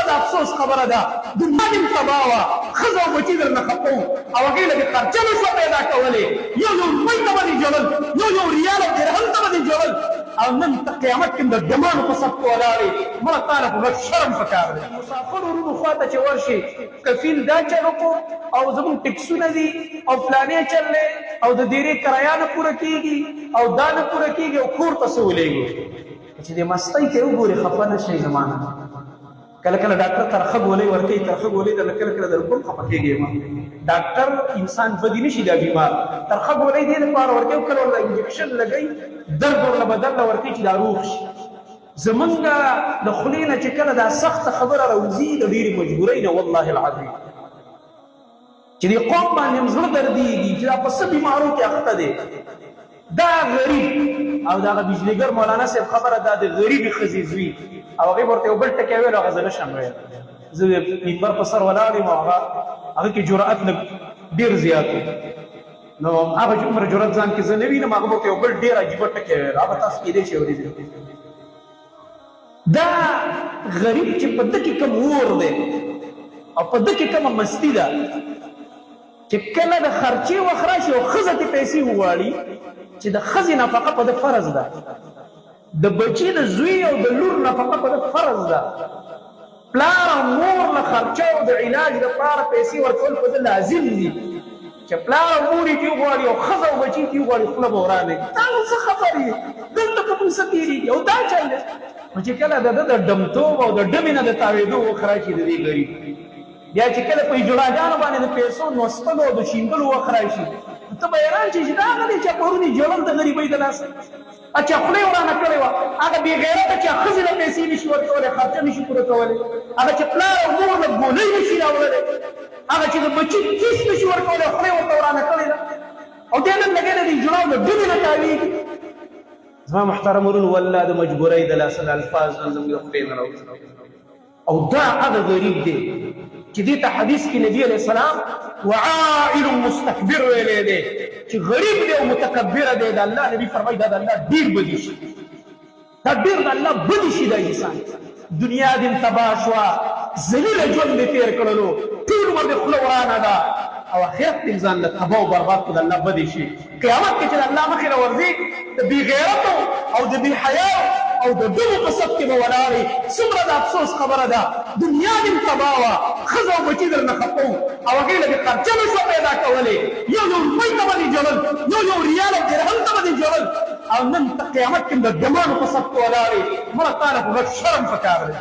د افسوس خبره ده دنیا دې تباه وه ښځه او بچي درنه خفه وو او هغې له دې خرچه نه شوه پیدا کولې یو روپۍ ته به دې ژړل یو ریال او درهم ته به دې ژړل او نن ته قیامت کې د ډمانو په صف کې ولاړې مړه تا له خو لږ شرم پکار دی مسافر ورونو خوا ته چې ورشي کفیل دا چل وکړو او زمونږ ټکسونه دي او فلانې چل دی او د ډېرې کرایه نه پوره کېږي او دا نه پوره کېږي او کور ته څه ولېږو چې د مستۍ ته وګورې خفه نه شئ زمانه کله کله ډاکټر ترخه ګولۍ ورکوي ترخه ګولۍ درله کله کله در کوم خفه کېږي ډاکټر انسان بدي نشي دا بیمار ترخه ګولۍ دې دپاره ورکوي کله ورله انجکشن لګوي درد ورله بدل له ورکوي چې دا روغ شي زمونږ د خولې نه چې کله دا سخته خبره راوځي د ډېرې مجبورۍ نه والله العظیم چې دې قوم باندې م زړه دردېږي چې دا په څه بیمارو کې اخته دی دا غریب او دا بجلیګر مولانا صاحب خبره دا د غریبې ښځې زوی او هغې ورته یو بل ټکی ویل هغه زه نشم ویل زه د منبر په سر ولاړ یم او هغه کې جرأت ډېر زیات و نو هغه چې عمر جرأت ځان کې زه نه وینم هغه ورته یو بل ډېر عجیبه ټکی ویل هغه تاسو کېدای شي اورېدلی دا غریب چې په ده کې کم اور دی او په ده کې کومه مستي ده چې کله د خرچې وخت راشي او ښځه ترې پیسې وغواړي چې د ښځې نفقه په ده فرض ده د بچي د زوی او د لور نفقه په ده فرض ده پلار او مور له خرچه او د علاج لپاره پیسې ورکول په ده لازم دي چې پلار او مور یې دې وغواړي او ښځه او بچي دې وغواړي خوله به ورانوي دا نو څه خبرې دلته په کوم څه تېرېږي او دا چل دی نو چې کله د ده د ډمتوب او د ډمې نه د تاوېدو وخت راشي د دې غریب بیا چې کله په جوړاګانو باندې د پیسو نوستلو او د شیندلو وخت راشي ته به حیران شې چې دا هغه دی چې پرون یې ژړل د غریبۍ د لاسه چې خوله یې ورانه کړې وه هغه بې غیرته چې ښځې له پیسې نشي ورکولی خرچه نشي پوره کولی هغه چې پلار او مور له ګولۍ نشي راوړلی هغه چې د بچي فیس نشي ورکولی خوله یې ورته ورانه کړې ده او دی نن لګی د دې ژړا او د ډمې نه تاوېږي زما محترم ورونو والله د مجبورۍ د لاسه د الفاظ نن زموږ د خولې نه راوځي او دا هغه غریب دی چې دې ته حدیث کې نبي علیه السلام وعائل مستكبر ویلی دی چې غریب دی او متکبره دی د الله نبي فرمایي دا د الله ډېر بدي شي دا ډېر د الله بدي شي دا انسان دنیا دې تباه شوه ذلیله ژوند دې تېر کړلو ټول عمر دې خوله ورانه ده او آخرت دې ځان له تباه او برباد کړو د الله بدي شي قیامت کې چې د الله مخې له ورځي د بې غیرتو او د بې حیاو او د ډمو په صف کې به ولاړې څومره د افسوس خبره ده دنیا دې تباه وه ښځه او بچي درنه خفه وو او هغې له دې خرچه نه شوه پیدا کولی یو روپۍ ته به دې ژړل یو ریال او درهم ته به دې ژړل او نن ته قیامت کې د ډمانو په صف کې ولاړې مړه تا له خو لږ شرم پکار دی